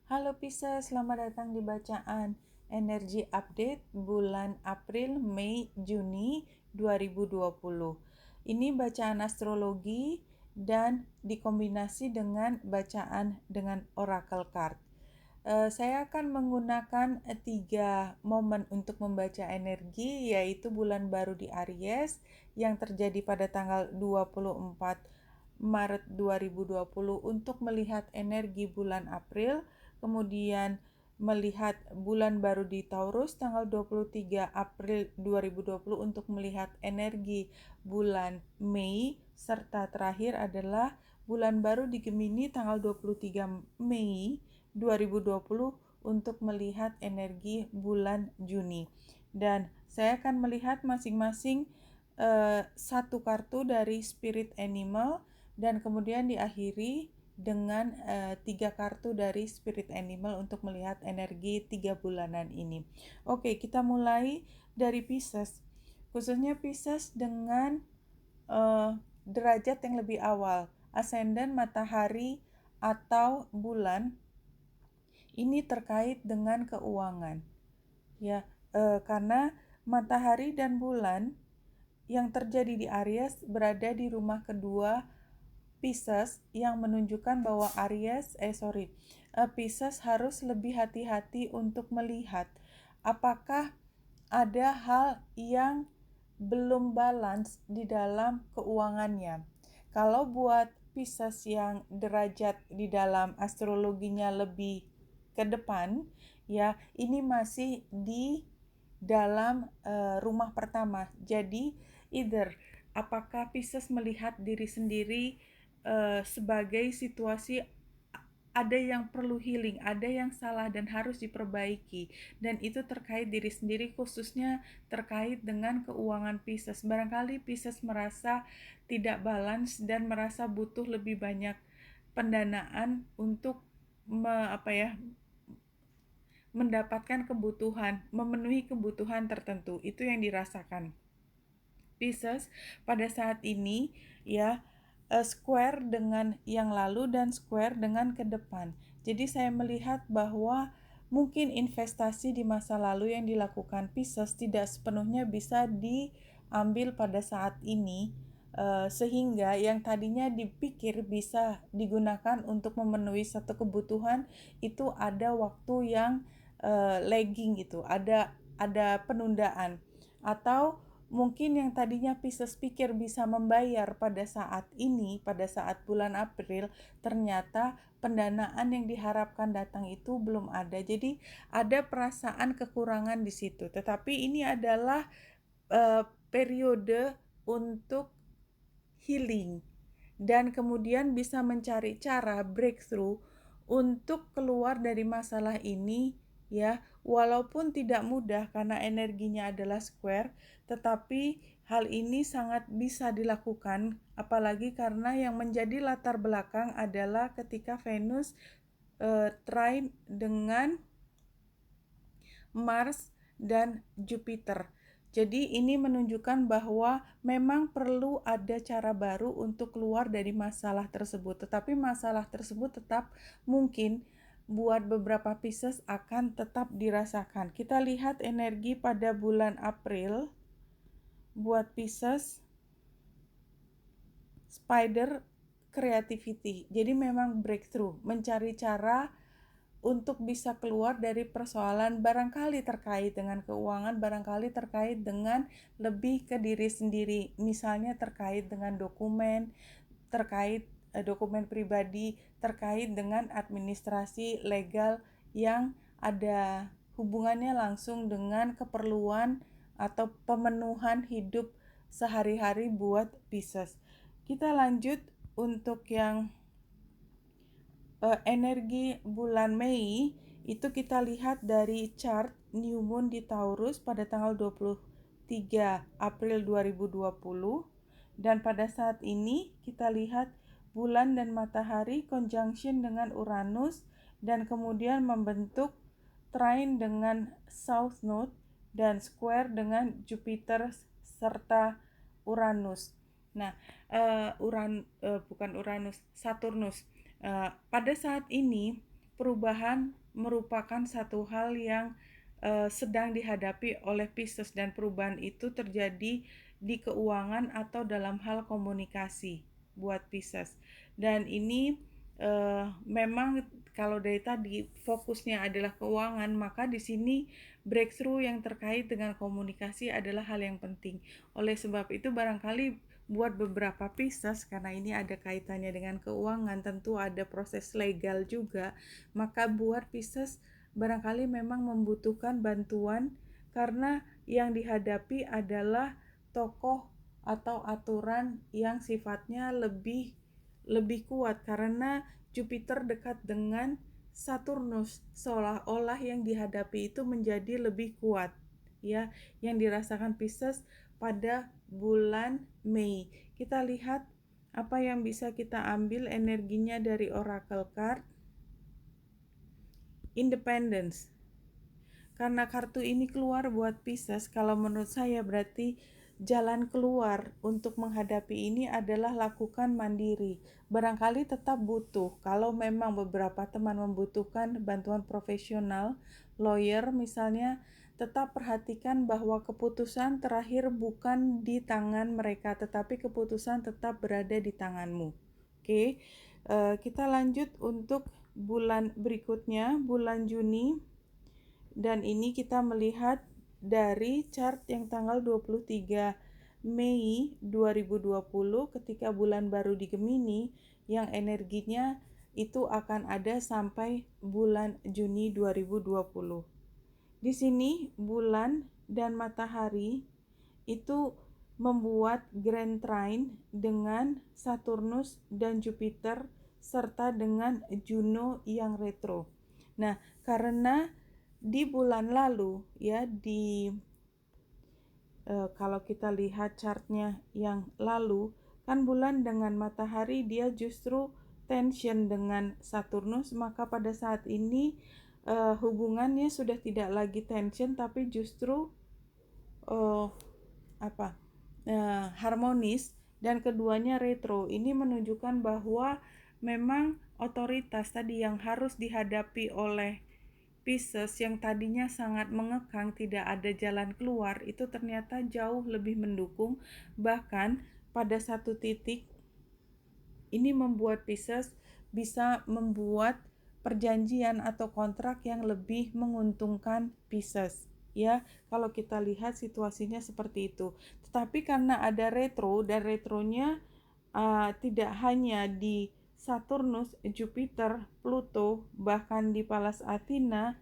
Halo Pisces, selamat datang di bacaan energi update bulan April, Mei, Juni 2020. Ini bacaan astrologi dan dikombinasi dengan bacaan dengan oracle card. Saya akan menggunakan 3 momen untuk membaca energi, yaitu bulan baru di Aries yang terjadi pada tanggal 24 Maret 2020 untuk melihat energi bulan April, kemudian melihat bulan baru di Taurus tanggal 23 April 2020 untuk melihat energi bulan Mei, serta terakhir adalah bulan baru di Gemini tanggal 23 Mei 2020 untuk melihat energi bulan Juni. Dan saya akan melihat masing-masing satu kartu dari spirit animal dan kemudian diakhiri dengan 3 kartu dari spirit animal untuk melihat energi 3 bulanan ini. Oke, kita mulai dari Pisces. Khususnya Pisces dengan derajat yang lebih awal, ascendant, matahari, atau bulan. Ini terkait dengan keuangan. Ya, karena matahari dan bulan yang terjadi di Aries berada di rumah kedua Pisces yang menunjukkan bahwa Pisces harus lebih hati-hati untuk melihat apakah ada hal yang belum balance di dalam keuangannya. Kalau buat Pisces yang derajat di dalam astrologinya lebih ke depan, ya ini masih di dalam rumah pertama. Jadi either apakah Pisces melihat diri sendiri sebagai situasi ada yang perlu healing, ada yang salah dan harus diperbaiki, dan itu terkait diri sendiri, khususnya terkait dengan keuangan Pisces. Barangkali Pisces merasa tidak balance dan merasa butuh lebih banyak pendanaan untuk mendapatkan kebutuhan, memenuhi kebutuhan tertentu. Itu yang dirasakan Pisces pada saat ini, ya, square dengan yang lalu dan square dengan ke depan. Jadi saya melihat bahwa mungkin investasi di masa lalu yang dilakukan Pisces tidak sepenuhnya bisa diambil pada saat ini, sehingga yang tadinya dipikir bisa digunakan untuk memenuhi satu kebutuhan itu ada waktu yang lagging gitu, ada penundaan, atau mungkin yang tadinya Pisces pikir bisa membayar pada saat ini, pada saat bulan April, ternyata pendanaan yang diharapkan datang itu belum ada. Jadi ada perasaan kekurangan di situ. Tetapi ini adalah periode untuk healing dan kemudian bisa mencari cara breakthrough untuk keluar dari masalah ini, ya, walaupun tidak mudah karena energinya adalah square, tetapi hal ini sangat bisa dilakukan, apalagi karena yang menjadi latar belakang adalah ketika Venus trine dengan Mars dan Jupiter. Jadi ini menunjukkan bahwa memang perlu ada cara baru untuk keluar dari masalah tersebut. Tetapi masalah tersebut tetap mungkin buat beberapa Pisces akan tetap dirasakan. Kita lihat energi pada bulan April buat Pisces, Spider, creativity. Jadi memang breakthrough, mencari cara untuk bisa keluar dari persoalan, barangkali terkait dengan keuangan, barangkali terkait dengan lebih ke diri sendiri, misalnya terkait dengan dokumen, terkait dokumen pribadi, terkait dengan administrasi legal yang ada hubungannya langsung dengan keperluan atau pemenuhan hidup sehari-hari buat Pisces. Kita lanjut untuk yang energi bulan Mei itu kita lihat dari chart New Moon di Taurus pada tanggal 23 April 2020, dan pada saat ini kita lihat bulan dan matahari conjunction dengan Uranus dan kemudian membentuk trine dengan South Node dan square dengan Jupiter serta Uranus. Nah, bukan Uranus, Saturnus. Pada saat ini perubahan merupakan satu hal yang sedang dihadapi oleh Pisces, dan perubahan itu terjadi di keuangan atau dalam hal komunikasi buat Pisces. Dan ini memang kalau dari tadi fokusnya adalah keuangan, maka di sini breakthrough yang terkait dengan komunikasi adalah hal yang penting. Oleh sebab itu barangkali buat beberapa Pisces, karena ini ada kaitannya dengan keuangan, tentu ada proses legal juga, maka buat Pisces barangkali memang membutuhkan bantuan karena yang dihadapi adalah tokoh atau aturan yang sifatnya lebih kuat karena Jupiter dekat dengan Saturnus, seolah-olah yang dihadapi itu menjadi lebih kuat, ya, yang dirasakan Pisces pada bulan Mei. Kita lihat apa yang bisa kita ambil energinya dari Oracle Card. Independence. Karena kartu ini keluar buat Pisces, kalau menurut saya berarti jalan keluar untuk menghadapi ini adalah lakukan mandiri. Barangkali tetap butuh, kalau memang beberapa teman membutuhkan bantuan profesional, lawyer misalnya, tetap perhatikan bahwa keputusan terakhir bukan di tangan mereka, tetapi keputusan tetap berada di tanganmu. Oke, kita lanjut untuk bulan berikutnya, bulan Juni. Dan ini kita melihat dari chart yang tanggal 23 Mei 2020 ketika bulan baru di Gemini yang energinya itu akan ada sampai bulan Juni 2020. Di sini bulan dan matahari itu membuat grand trine dengan Saturnus dan Jupiter serta dengan Juno yang retro. Nah, karena di bulan lalu ya kalau kita lihat chartnya yang lalu kan bulan dengan matahari dia justru tension dengan Saturnus, maka pada saat ini hubungannya sudah tidak lagi tension tapi justru harmonis, dan keduanya retro. Ini menunjukkan bahwa memang otoritas tadi yang harus dihadapi oleh Pisces yang tadinya sangat mengekang, tidak ada jalan keluar, itu ternyata jauh lebih mendukung. Bahkan pada satu titik ini membuat Pisces bisa membuat perjanjian atau kontrak yang lebih menguntungkan Pisces. Ya, kalau kita lihat situasinya seperti itu. Tetapi karena ada retro, dan retronya tidak hanya di Saturnus, Jupiter, Pluto, bahkan di Pallas Athena,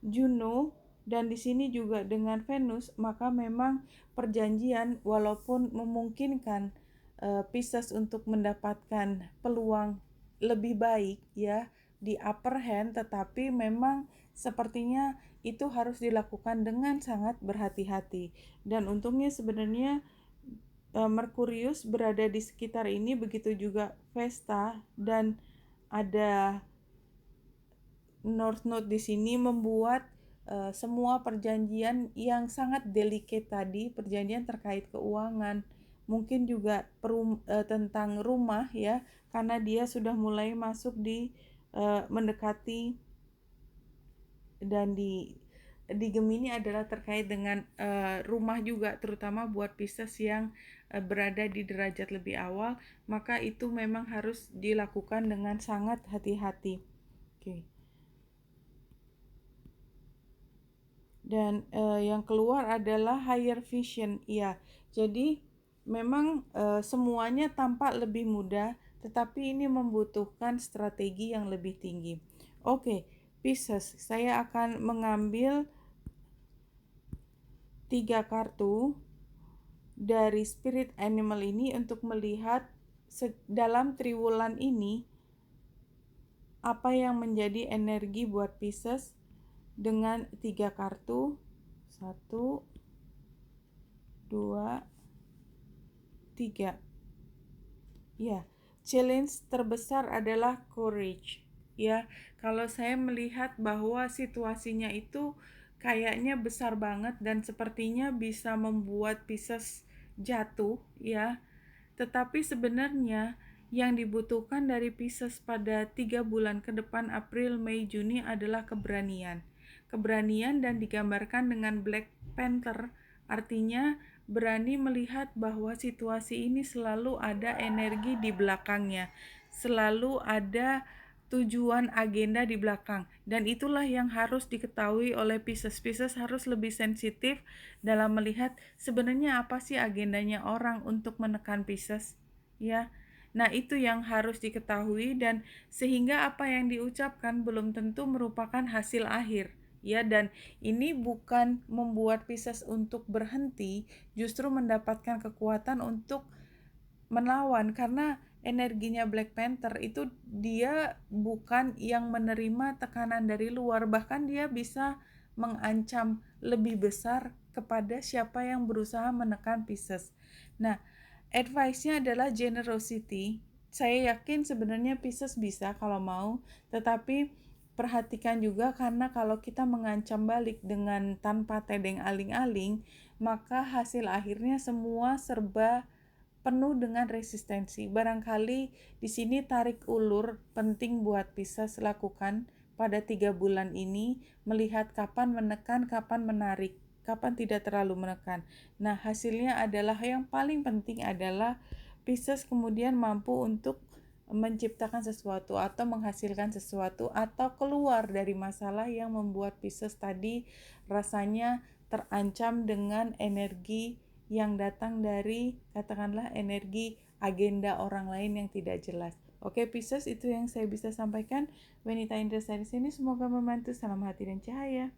Juno, dan di sini juga dengan Venus, maka memang perjanjian walaupun memungkinkan Pisces untuk mendapatkan peluang lebih baik ya di upper hand, tetapi memang sepertinya itu harus dilakukan dengan sangat berhati-hati. Dan untungnya sebenarnya Merkurius berada di sekitar ini, begitu juga Vesta, dan ada North Node di sini membuat semua perjanjian yang sangat delicate tadi, perjanjian terkait keuangan, mungkin juga tentang rumah ya, karena dia sudah mulai masuk di mendekati, dan di Gemini adalah terkait dengan rumah juga, terutama buat Pisces yang berada di derajat lebih awal, maka itu memang harus dilakukan dengan sangat hati-hati. Oke. Dan yang keluar adalah higher vision, ya. Jadi memang semuanya tampak lebih mudah, tetapi ini membutuhkan strategi yang lebih tinggi. Oke, Pisces, saya akan mengambil 3 kartu dari spirit animal ini untuk melihat dalam triwulan ini apa yang menjadi energi buat Pisces dengan 3 kartu. 1, 2, 3. Ya, challenge terbesar adalah courage. Ya, kalau saya melihat bahwa situasinya itu kayaknya besar banget dan sepertinya bisa membuat Pisces jatuh ya. Tetapi sebenarnya Yang dibutuhkan dari Pisces pada 3 bulan ke depan April, Mei, Juni adalah keberanian. Keberanian dan digambarkan dengan Black Panther, artinya berani melihat bahwa situasi ini selalu ada energi di belakangnya, selalu ada tujuan agenda di belakang, dan itulah yang harus diketahui oleh Pisces. Pisces harus lebih sensitif dalam melihat sebenarnya apa sih agendanya orang untuk menekan Pisces, ya. Nah, itu yang harus diketahui, dan sehingga apa yang diucapkan belum tentu merupakan hasil akhir, ya. Dan ini bukan membuat Pisces untuk berhenti, justru mendapatkan kekuatan untuk melawan, karena energinya Black Panther itu dia bukan yang menerima tekanan dari luar, bahkan dia bisa mengancam lebih besar kepada siapa yang berusaha menekan Pisces. Nah, advice-nya adalah generosity. Saya yakin sebenarnya Pisces bisa kalau mau, tetapi perhatikan juga, karena kalau kita mengancam balik dengan tanpa tedeng aling-aling, maka hasil akhirnya semua serba penuh dengan resistensi. Barangkali di sini tarik ulur penting buat Pisces lakukan pada 3 bulan ini, melihat kapan menekan, kapan menarik, kapan tidak terlalu menekan. Nah, hasilnya adalah yang paling penting adalah Pisces kemudian mampu untuk menciptakan sesuatu atau menghasilkan sesuatu atau keluar dari masalah yang membuat Pisces tadi rasanya terancam dengan energi yang datang dari, katakanlah, energi agenda orang lain yang tidak jelas. Oke, Pisces, itu yang saya bisa sampaikan. Wanita Indrasari sini semoga membantu. Salam hati dan cahaya.